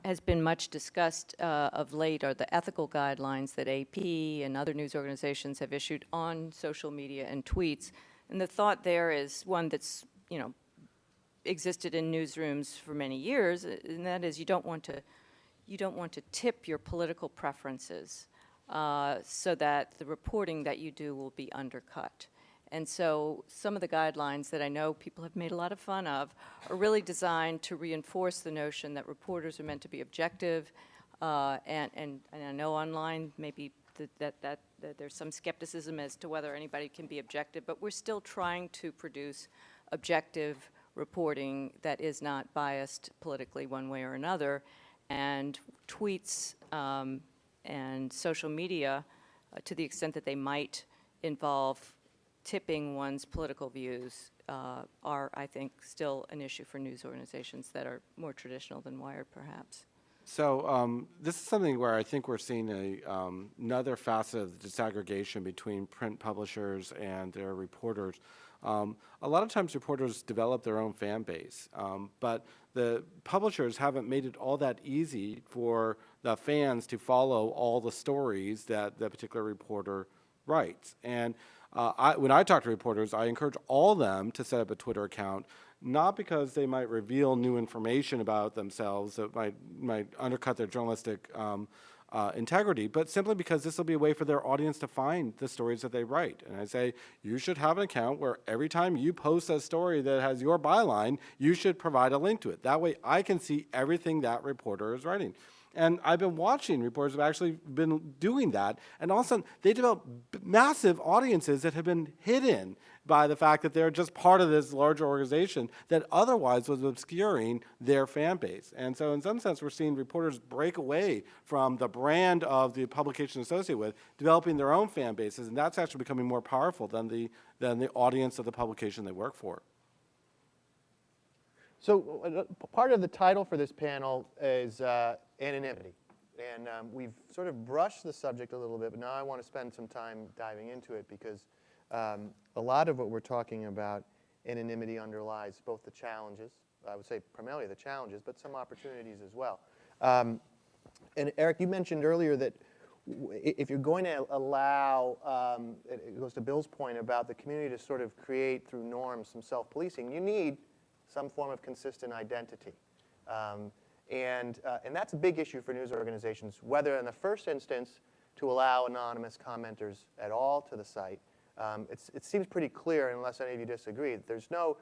has been much discussed of late are the ethical guidelines that AP and other news organizations have issued on social media and tweets. And the thought there is one that's, existed in newsrooms for many years, and that is you don't want to tip your political preferences so that the reporting that you do will be undercut. And so some of the guidelines that I know people have made a lot of fun of are really designed to reinforce the notion that reporters are meant to be objective, and I know online maybe that there's some skepticism as to whether anybody can be objective, but we're still trying to produce objective reporting that is not biased politically one way or another. And tweets and social media, to the extent that they might involve tipping one's political views, are, I think, still an issue for news organizations that are more traditional than Wired, perhaps. So this is something where I think we're seeing another facet of the disaggregation between print publishers and their reporters. A lot of times reporters develop their own fan base, but the publishers haven't made it all that easy for the fans to follow all the stories that the particular reporter writes. And when I talk to reporters, I encourage all of them to set up a Twitter account, not because they might reveal new information about themselves that might undercut their journalistic integrity, but simply because this will be a way for their audience to find the stories that they write. And I say, you should have an account where every time you post a story that has your byline, you should provide a link to it. That way I can see everything that reporter is writing. And I've been watching reporters who have actually been doing that, and all of a sudden they develop massive audiences that have been hidden by the fact that they're just part of this larger organization that otherwise was obscuring their fan base. And so in some sense, we're seeing reporters break away from the brand of the publication associated with, developing their own fan bases, and that's actually becoming more powerful than the audience of the publication they work for. So part of the title for this panel is anonymity. And we've sort of brushed the subject a little bit, but now I want to spend some time diving into it because a lot of what we're talking about, anonymity underlies both the challenges, I would say primarily the challenges, but some opportunities as well. And Eric, you mentioned earlier that if you're going to allow, it goes to Bill's point about the community to sort of create through norms some self-policing, you need some form of consistent identity. And that's a big issue for news organizations, whether in the first instance to allow anonymous commenters at all to the site. It seems pretty clear, unless any of you disagree, that there's no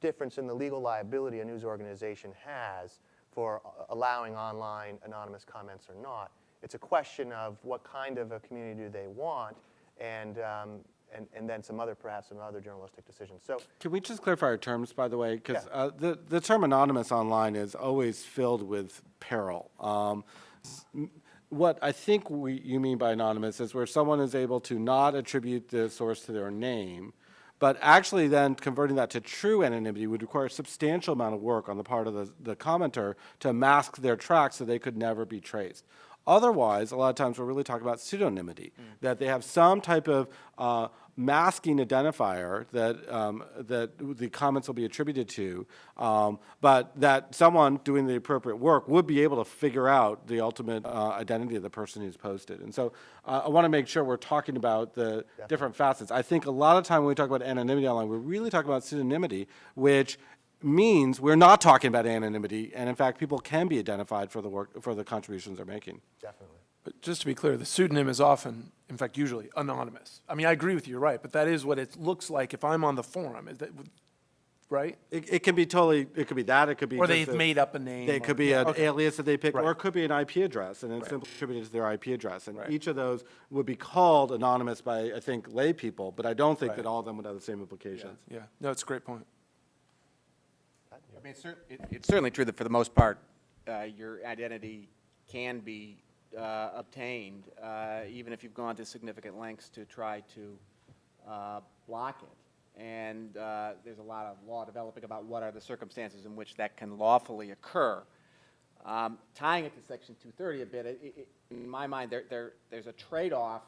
difference in the legal liability a news organization has for allowing online anonymous comments or not. It's a question of what kind of a community do they want, and then perhaps some other journalistic decisions. So, can we just clarify our terms, by the way? Because the term anonymous online is always filled with peril. What I think you mean by anonymous is where someone is able to not attribute the source to their name, but actually then converting that to true anonymity would require a substantial amount of work on the part of the commenter to mask their tracks so they could never be traced. Otherwise, a lot of times we're really talking about pseudonymity, that they have some type of masking identifier that the comments will be attributed to, but that someone doing the appropriate work would be able to figure out the ultimate identity of the person who's posted. And so I want to make sure we're talking about the different facets. I think a lot of time when we talk about anonymity online, we're really talking about pseudonymity, which means we're not talking about anonymity, and in fact, people can be identified for the work, for the contributions they're making. definitely. But just to be clear, the pseudonym is often, in fact, usually anonymous. I mean, I agree with you, you're right, but that is what it looks like if I'm on the forum, is that, right? It can be totally, it could be that, it could be Or just they've made up a name. It could be an okay. alias that they pick, Right. or it could be an IP address, and it's Right. simply attributed to their IP address. And Right. each of those would be called anonymous by, I think, lay people, but I don't think Right. that all of them would have the same implications. Yeah, no, it's a great point. I mean, it's certainly true that for the most part, your identity can be obtained, even if you've gone to significant lengths to try to block it. And there's a lot of law developing about what are the circumstances in which that can lawfully occur. Tying it to Section 230 a bit, in my mind, there's a trade-off